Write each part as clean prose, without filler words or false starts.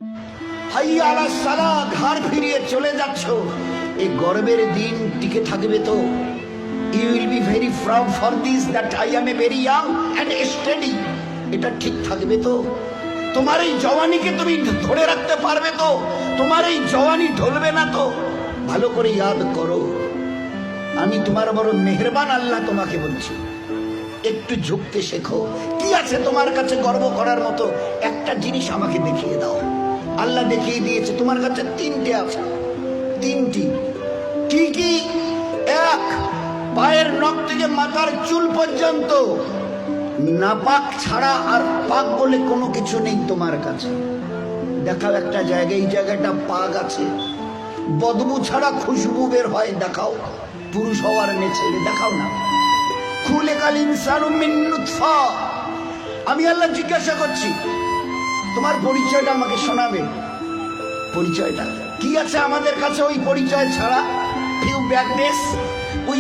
হাইয়া আলাস সালাহ, ঘাড় ফিরিয়ে চলে যাচ্ছ, এই গর্বের দিন টিকে থাকবে তো? You will be very proud for this that I am a very young and steady. এটা ঠিক থাকবে তো? তোমার এই জওয়ানিকে তুমি ধরে রাখতে পারবে তো? তোমার এই জওয়ানি ঢলবে না তো? ভালো করে ইয়াদ করো, আমি তোমার বড় মেহেরবান আল্লাহ তোমাকে বলছি, একটু ঝুঁকতে শেখো। কি আছে তোমার কাছে গর্ব করার মতো? একটা জিনিস আমাকে দেখিয়ে দাও। আল্লাহ দেখিয়ে দিয়েছে তোমার কাছে তিনটে আছে, তিনটি। কি কি? এক, পায়ের নখ থেকে মাথার চুল পর্যন্ত নাপাক ছাড়া আর পাক বলে কোনো কিছু নেই তোমার কাছে। দেখাও একটা জায়গায়, এই জায়গাটা পাক আছে, বদবু ছাড়া খুশবু বের হয়, দেখাও। পুরুষ হওয়ার মেয়ে ছেলে দেখাও না। খুলিকাল ইনসানু মিন নুতফা। আমি আল্লাহ জিজ্ঞাসা করছি, তোমার পরিচয়টা আমাকে শোনাবে। পরিচয়টা কি আছে আমাদের কাছে ওই পরিচয় ছাড়া? ফিউ ব্যাকনেস, we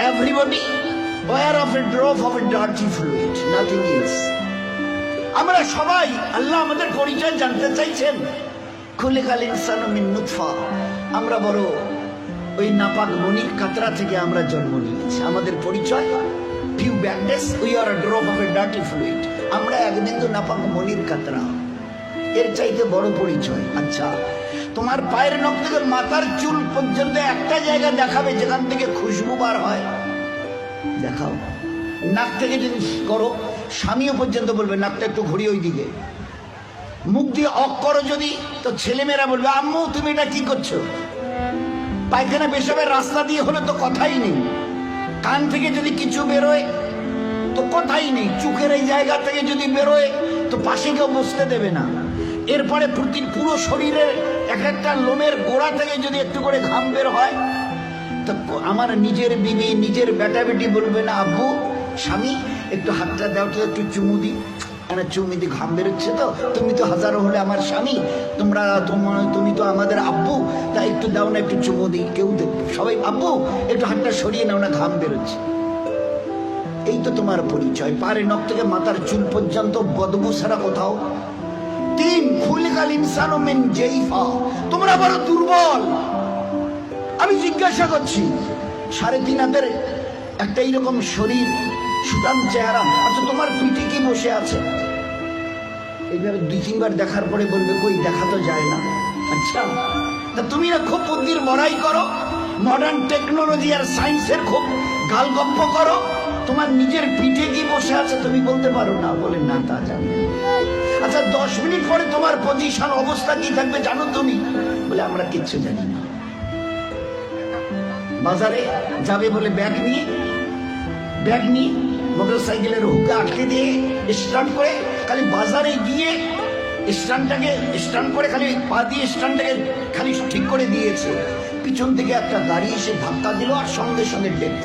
everybody were of a drop of a dirty fluid, nothing else. আমরা সবাই, আল্লাহ আমাদের পরিচয় জানতে চাইছেন। খুলিকাল ইনসানু মিন নুতফা, আমরা বড় ওই নাপাক মনির কাতরা থেকে আমরা জন্ম নিয়েছি। আমাদের পরিচয় ফিউ ব্যাকনেস, we are a drop of a dirty fluid. আমরা এক বিন্দু নাপাক মনির কাতরা, এর চাইতে বড় পরিচয়। আচ্ছা, তোমার পায়ের নখ থেকে মাথার চুল পর্যন্ত একটা জায়গা দেখাবে যেখান থেকে খুশবু বার হয়, দেখাও। নাক থেকে যদি করো, স্বামীও পর্যন্ত বলবে নাকটা একটু ঘুরিয়ে ওই দিকে। মুখ দিয়ে অক করো যদি, তো ছেলেমেয়েরা বলবে আম্মু তুমি এটা কি করছো? পায়খানা পেশাবের রাস্তা দিয়ে হলে তো কথাই নেই। কান থেকে যদি কিছু বেরোয় তো কথাই নেই। চোখের এই জায়গা থেকে যদি বেরোয় তো পাশে কেউ বসতে দেবে না। এরপরে পুরো শরীরের এক একটা লোমের গোড়া থেকে যদি একটু করে ঘাম বের হয়, তো আমার নিজের বিবি, নিজের বেটা বেটি বলবে না আব্বু, স্বামী একটু হাতটা দাও তো, একটু চুমু দি। চুমু দি, ঘাম বেরোচ্ছে তো, তুমি তো হাজারো হলে আমার স্বামী, তুমি তো আমাদের আব্বু, তাই একটু দাও না, একটু চুমু দি। কেউ দেখবে, সবাই আব্বু একটু হাতটা সরিয়ে নাও না, ঘাম বেরোচ্ছে। এই তো তোমার পরিচয়, পারে নখ থেকে মাথার চুল পর্যন্ত বদবু ছাড়া কোথাও। তিন, খুলিকাল ইনসানু মিন জাইফা, তোমরা বড় দুর্বল। আমি জিজ্ঞাসা করছি, 3.5 হাতের একটা এইরকম শরীর, সুঠাম চেহারা, আচ্ছা তোমার পিঠে কি বসে আছে? এইভাবে 2-3 বার দেখার পরে বলবে কই, দেখা তো যায় না। আচ্ছা, তা তুমি না খুব বুদ্ধির বড়াই করো, মডার্ন টেকনোলজি আর সায়েন্সের খুব গালগপ্প করো, তোমার নিজের পিঠে কি বসে আছে তুমি বলতে পারো না? বলে না, তা জানি। আচ্ছা 10 মিনিট পরে তোমার পজিশন অবস্থা কি থাকবে জানো তুমি? বলে আমরা কিচ্ছু জানি না। বাজারে যাবে বলে ব্যাগ নিয়ে মোটর সাইকেলের হুকে আটকে দিয়ে স্টার্ট করে, খালি বাজারে গিয়ে স্ট্যান্ড করে খালি পা দিয়ে স্ট্যান্ডটাকে খালি ঠিক করে দিয়েছে, পিছন থেকে একটা গাড়ি এসে ধাক্কা দিল আর সঙ্গে সঙ্গে ডেথ।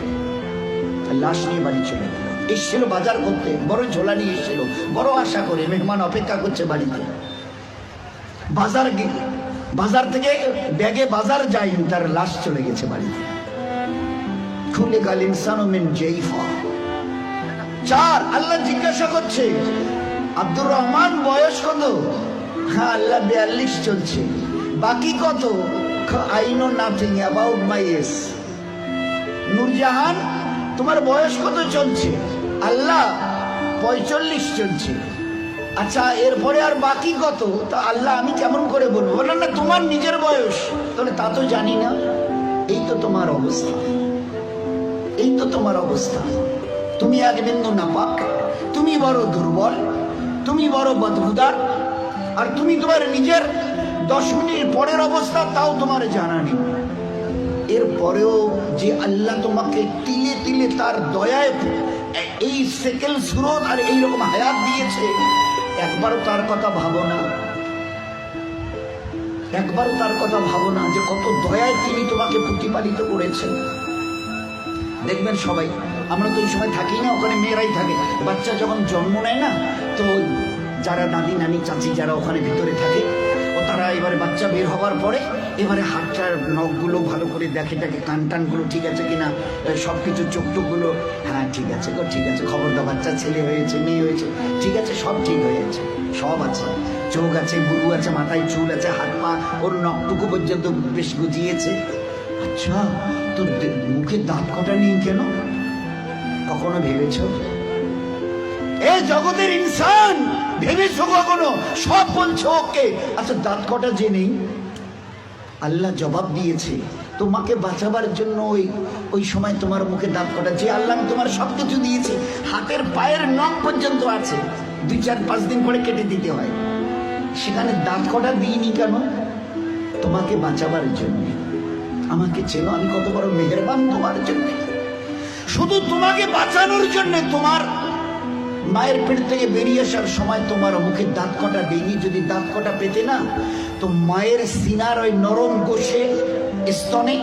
লাশ নিয়ে বাড়ি চলে গেল। এসছিল বাজার করতে, বড় ঝোলা নিয়ে এসেছিল, বড় আশা করে মেহমান অপেক্ষা করছে বাড়িতে। বাজার থেকে ব্যাগে বাজার যায়নি, তার লাশ চলে গেছে বাড়িতে। খুলিকাল ইনসানু মিন জাইফা। 4, আল্লাহ জিজ্ঞাসা করছে আব্দুর রহমান বয়স কত? হ্যাঁ আল্লাহ 42 চলছে। বাকি কত? I know nothing about my age. Noorjahan তোমার বয়স কত চলছে? আল্লাহ 45 চলছে। আচ্ছা এরপরে আর বাকি কত? তা আল্লাহ আমি কেমন করে বলবো? বললাম না তোমার নিজের বয়স। তাহলে তা তো জানি না। এই তো তোমার অবস্থা, এই তো তোমার অবস্থা। তুমি এক বিন্দু নাপাক, তুমি বড় দুর্বল, তুমি বড় বদবুদার, আর তুমি তোমার নিজের 10 মিনিট পরের অবস্থা তাও তোমার জানা নেই। এরপরেও যে আল্লাহ তোমাকে তিলে তিলে তার দয়ায় এই সেকেল সুরত আর এইরকম হায়াত দিয়েছে, একবারও তার কথা ভাবো না। একবারও তার কথা ভাবো না যে কত দয়ায় তিনি তোমাকে প্রতিপালিত করেছেন। দেখবেন সবাই, আমরা তো ওই সময় থাকি না, ওখানে মেয়েরাই থাকে। বাচ্চা যখন জন্ম নেয় না, তো যারা দাদি নানি চাচি যারা ওখানে ভিতরে থাকে, ও তারা এবারে বাচ্চা বের হবার পরে এবারে হাতটার নখগুলো ভালো করে দেখে, কান টানগুলো ঠিক আছে কিনা, সব কিছু চোখ টোকগুলো, হ্যাঁ ঠিক আছে গো, ঠিক আছে, খবরদার বাচ্চা ছেলে হয়েছে মেয়ে হয়েছে, ঠিক আছে, সব ঠিক হয়েছে, সব আছে। চোখ আছে, বুড়ু আছে, মাথায় চুল আছে, হাত পা ওর নখটুকু পর্যন্ত বেশ গুজিয়েছে। আচ্ছা, তোর মুখে দাঁত কটা নেই কেন? কখনো ভেবেছ? এ জগতের ইনসান, ভেবেছো কখনো? সব বলছো ওকে, আচ্ছা দাঁত কটা যে নেই? আল্লাহ জবাব দিয়েছে তোমাকে বাঁচাবার জন্য। ওই সময় তোমার মুখে দাঁত কটা, যে আল্লাহ তোমার সবকিছু দিয়েছে, হাতের পায়ের নখ পর্যন্ত আছে, 2-4-5 দিন পরে কেটে দিতে হয়, সেখানে দাঁত কটা দিইনি কেন? তোমাকে বাঁচাবার জন্য। আমাকে চেনো, আমি কত বড় মেহেরবান তোমার জন্য। শুধু তোমাকে বাঁচানোর জন্য তোমার মায়ের পেট থেকে বেরিয়ে আসার সময় তোমার মুখে দাঁত কটা দেয়নি। যদি দাঁত কটা পেতে না, তো মায়ের সিনার ওই নরম গোশে স্তনে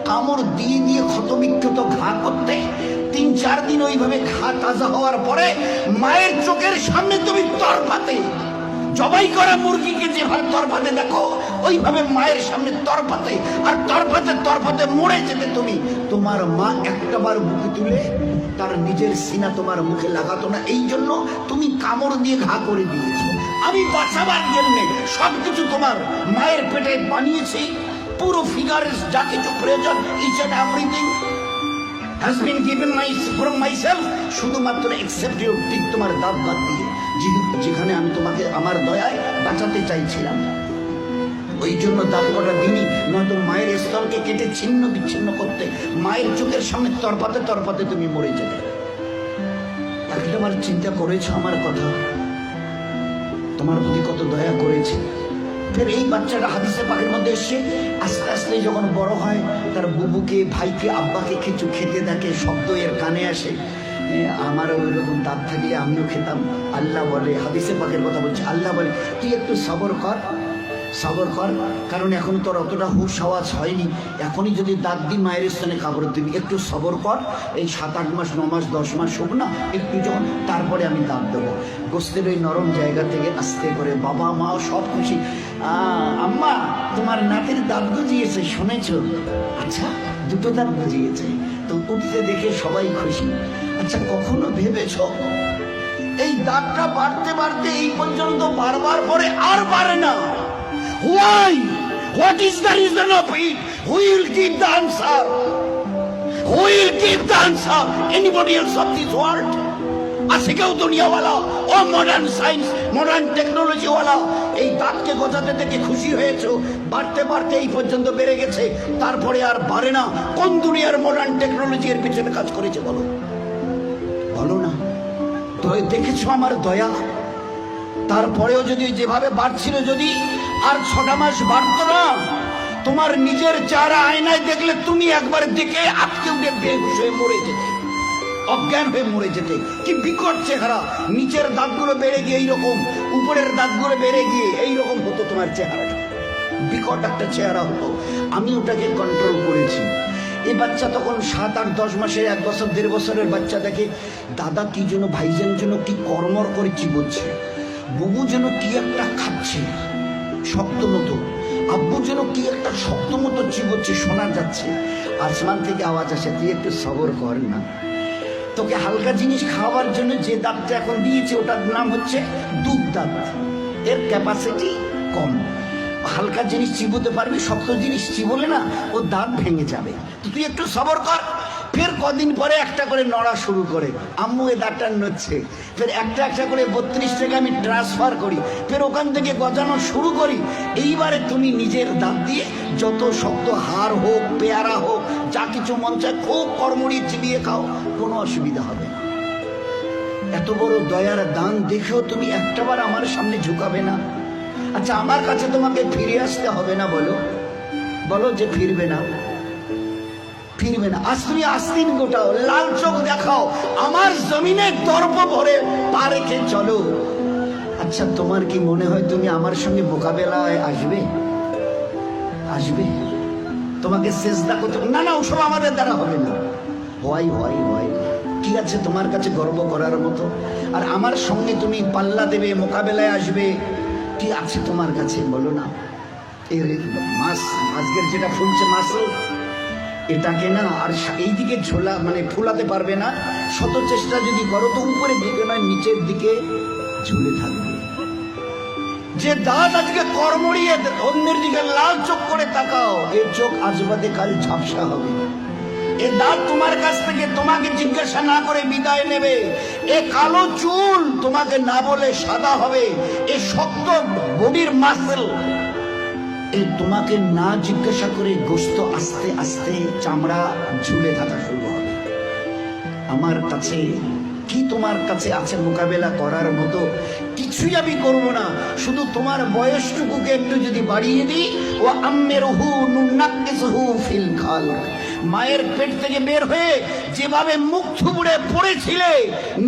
কামড় দিয়ে দিয়ে ক্ষতবিক্ষত ঘা করতে, 3-4 দিন ওইভাবে ঘা তাজা হওয়ার পরে মায়ের চোখের সামনে তুমি তরফাতে, জবাই করা মুরগিকে যেভাবে তরফাতে দেখো, ওইভাবে মায়ের সামনে তরফাতে, আর তরফাতে তরফাতে মরে যেতে তুমি। তোমার মা একটাবার মুখে তুলে তার নিজের সিনা তোমার মুখে লাগাতো না, এই জন্য তুমি কামড় দিয়ে ঘা করে দিয়েছো। আমি বাঁচাবার জন্য সবকিছু তোমার মায়ের পেটে বানিয়েছি, পুরো ফিগারের যা কিছু প্রয়োজন, each and everything has been given from myself, শুধুমাত্র except your teeth, তোমার দাঁত বাদ দিয়ে, যেখানে আমি তোমাকে আমার দয়ায় বাঁচাতে চাইছিলাম। ওই জন্য দাঁত কটা দিনই, নয়তো মায়ের স্তনকে কেটে ছিন্ন বিচ্ছিন্ন করতে, মায়ের চোখের সামনে তরপাতে তরপাতে তুমি মরে যেতে। একবার চিন্তা করেছো আমার কথা? তোমার প্রতি কত দয়া করেছে। ফের এই বাচ্চাটা হাদিসে পাকের মধ্যে এসে আস্তে আস্তে যখন বড় হয়, তার বুবুকে, ভাইকে, আব্বাকে কিছু খেতে দেখে, শব্দ এর কানে আসে, আমারও ওইরকম দাঁত থাকলে আমিও খেতাম। আল্লাহ বলে, হাদিসে পাকের কথা বলছে, আল্লাহ বলে তুই একটু সবর কর, সবর কর, কারণ এখন তোর অতটা হুশ আওয়াজ হয়নি, এখনই যদি দাঁত দি মায়ের স্থানে কাপড় দিবি, একটু সবর কর, এই 7-8 মাস 9 মাস 10 মাস হোক না একটু, যখন তারপরে আমি দাঁত দেবো। গোস্তের ওই নরম জায়গা থেকে আস্তে করে বাবা মাও সব খুশি, আম্মা তোমার নাতির দাঁত গজিয়েছে শুনেছ? আচ্ছা, 2টো দাঁত গজিয়েছে, তো উঠতে দেখে সবাই খুশি। আচ্ছা, কখনো ভেবেছ এই দাঁতটা বাড়তে বাড়তে এই পর্যন্ত বারবার পরে আর বাড়ে না? Why? What is the reason of it? Who will give the answer? Who will give the answer? Anybody else of this world? আছে কেউ দুনিয়াওয়ালা, ও মডার্ন সায়েন্স, মডার্ন টেকনোলজি ওয়ালা, এই দাঁতকে গজাতে থেকে খুশি হয়েছো? বাড়তে বাড়তে এই পর্যন্ত বেড়ে গেছে, তারপরে আর বাড়ে না। কোন দুনিয়ার মডার্ন টেকনোলজি এর পিছনে কাজ করেছে বলো? বলো না। তো দেখেছো আমার দয়া? তারপরেও যদি যেভাবে বাড়ছিল, যদি আর 6টা মাস বাড়তো না, তোমার নিজের চেহারা আয়নায় দেখলে তুমি একবার দেখে আটকে উঠে বেহুশ হয়ে মরে যেতে, অজ্ঞান হয়ে মরে যেতে। কি বিকট চেহারা! নিচের দাঁতগুলো বেড়ে গিয়ে এইরকম, উপরের দাঁতগুলো বেড়ে গিয়ে এইরকম হতো তোমার চেহারাটা, বিকট একটা চেহারা হতো। আমি ওটাকে কন্ট্রোল করেছি। এই বাচ্চা তখন 7-8-10 মাসের, 1 বছর 1.5 বছরের বাচ্চা দেখে দাদা কি যেন, ভাইজান যেন কি কর্মর করে চিবোচ্ছে, বুবু যেন কি একটা খাচ্ছে শক্ত মতো, আব্বু যেন কি একটা শক্ত মতো চিবোচ্ছে, শোনা যাচ্ছে। আসমান থেকে আওয়াজ আসে, তুই একটু সবর কর না, তোকে হালকা জিনিস খাওয়ার জন্য যে দাঁতটা এখন দিয়েছে ওটার নাম হচ্ছে দুধ দাঁত, এর ক্যাপাসিটি কম, হালকা জিনিস চিবোতে পারবি, শক্ত জিনিস চিবোলে না ও দাঁত ভেঙে যাবে, তো তুই একটু সবর কর। ফের কদিন পরে একটা করে নড়া শুরু করে, আম্মু এ দাঁতটা নড়ছে, ফের একটা একটা করে 32 টাকা আমি ট্রান্সফার করি, ফের ওখান থেকে গজানো শুরু করি। এইবারে তুমি নিজের দাঁত দিয়ে যত শক্ত হাড় হোক, পেয়ারা হোক, যা কিছু মন চায় খুব কড়মড়ি চিবিয়ে খাও, কোনো অসুবিধা হবে না। এত বড় দয়ার দান দেখেও তুমি একটাবার আমার সামনে ঝুঁকাবে না? আচ্ছা, আমার কাছে তোমাকে ফিরে আসতে হবে না? বলো বলো যে ফিরবে না, ফিরবে না। আজ তুমি আস্তিন গোটাও, লাল চোখ দেখাও, আমার জমিনে দর্প ভরে পা রেখে চলো। আচ্ছা, তোমার কি মনে হয় তুমি আমার সঙ্গে মোকাবেলায় আসবে? আসবে? তোমাকে সেজদা করতে না, না, ওসব আমাদের দ্বারা হবে না। হয় হয় হয়, কি আছে তোমার কাছে গর্ব করার মতো? আর আমার সঙ্গে তুমি পাল্লা দেবে, মোকাবেলায় আসবে, কি আছে তোমার কাছে বলো না? এর মাছ, আজকের যেটা ফুলছে মাসল, এটাকে না আর এইদিকে ঝোলা মানে ফুলাতে পারবে না। শত চেষ্টা যদি করো তো উপরের দিকে নয়, নিচের দিকে ঝুলে থাকবে। যে দাঁত আজকে কর্মড়িয়ে অন্যের দিকে লাল চোখ করে তাকাও, এই চোখ আজ বাদে কাল ঝাপসা হবে। এ দাঁত তোমার কাছ থেকে তোমাকে জিজ্ঞাসা না করে বিদায় নেবে। এ কালো চুল তোমাকে না বলে সাদা হবে। এ শক্ত বডির মাসল এই তোমাকে না জিজ্ঞাসা করে গোস্ত আস্তে আস্তে চামড়া ঝুলে থাকা শুরু হবে। আমার কাছে কি তোমার কাছে আছে মোকাবেলা করার মতো? কিছুই আমি করব না, শুধু তোমার বয়সটুকুকে একটু যদি বাড়িয়ে দিই। ও আম্মেরহু নুনাক্কিসহু ফিল খালক, মায়ের পেট থেকে বের হয়ে যেভাবে মুখ থুবড়ে পড়েছিলে,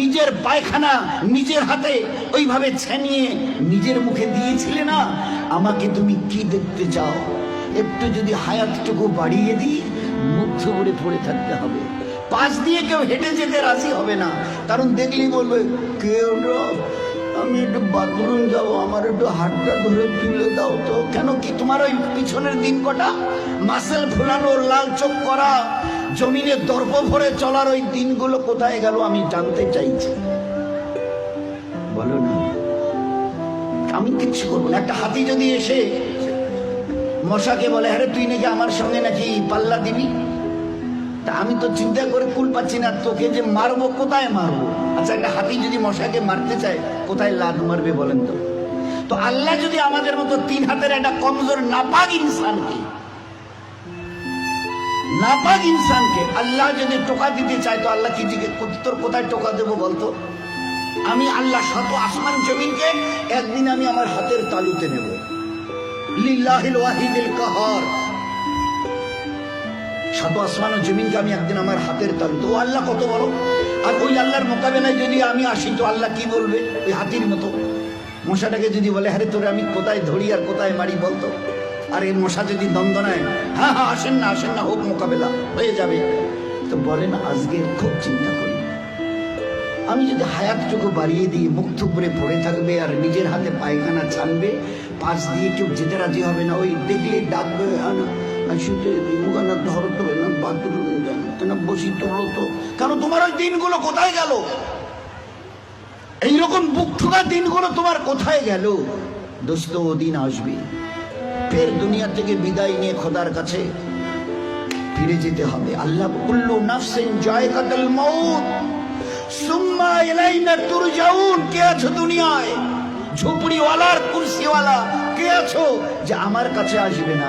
নিজের পায়খানা নিজের হাতে ওইভাবে ছেনিয়ে নিজের মুখে দিয়েছিলে না, আমাকে তুমি কি দেখতে চাও? একটু যদি হায়াতটুকু বাড়িয়ে দিই, মুখ থুবড়ে পড়ে থাকতে হবে। পাশ দিয়ে কেউ হেঁটে যেতে রাজি হবে না, কারণ দেখলেই বলবে কেউ আমি একটু বাথরুম যাবো, আমার একটু হাতটা ধরে তুলে দাও তো। কেন কি তোমার ওই পিছনের দিন কটা মাসেল ফুলানো, লাল চোখ করা, জমিনে দর্প ভরে চলার ওই দিনগুলো কোথায় গেল আমি জানতে চাইছি। বলো না, আমি কিচ্ছু করবো না। একটা হাতি যদি এসে মশাকে বলে আরে তুই নাকি আমার সঙ্গে নাকি পাল্লা দিবি, তা আমি তো চিন্তা করে কুল পাচ্ছি না, তোকে যে মারবো কোথায় মারবো। আচ্ছা, একটা হাতি যদি মশাকে মারতে চায় কোথায় লাদ মারবে বলেন তো? তো আল্লাহ যদি আমাদের মতো 3 হাতের একটা কমজোর নাপাক ইনসানকে আল্লাহ যদি টোকা দিতে চায়, তো আল্লাহ কি জিজ্ঞেস তোর কোথায় টোকা দেবো বলতো? আমি আল্লাহ শত আসমান জমিনকে একদিন আমি আমার হাতের তালুতে নেব। লিল্লাহিল ওয়াহিদিল কাহার, শত আসমান ও জমিনকে আমি একদিন আমার হাতের তালু। তো আল্লাহ কত বড়! আর ওই আল্লাহর মোকাবেলায় যদি আমি আসি, তো আল্লাহ কি বলবে? ওই হাতির মতো মশাটাকে যদি বলে আরে তোরে আমি কোথায় ধরি আর কোথায় মারি বলতো? আর এই মশা যদি দ্বন্দ্ব নেয়, হ্যাঁ হ্যাঁ আসেন না হোক, মোকাবেলা হয়ে যাবে। তো বলেন, আজকে খুব চিন্তা করি, আমি যদি হায়াতটুকু বাড়িয়ে দিই, মুখ থুবড়ে পড়ে থাকবে আর নিজের হাতে পায়খানা ছানবে, পাশ দিয়ে কেউ যেতে রাজি হবে না। ওই দেখলে ডাকবে বসি তোলো তো। কেন তোমার ওই দিনগুলো কোথায় গেল? এইরকম বুক ঠোকা দিনগুলো তোমার কোথায় গেল? দোস্ত, ও দিন আসবে, ফের দুনিয়া থেকে বিদায় নিয়ে খোদার কাছে ফিরে যেতে হবে। আল্লাহ কুল্লু নাফসিন যায়কাতুল মাউত সুম্মা ইলাইনা তুরজাউন। কে আছো দুনিয়ায়? ঝুপড়িওয়ালার কুরসিওয়ালা কে আছো যে আমার কাছে আসবে না?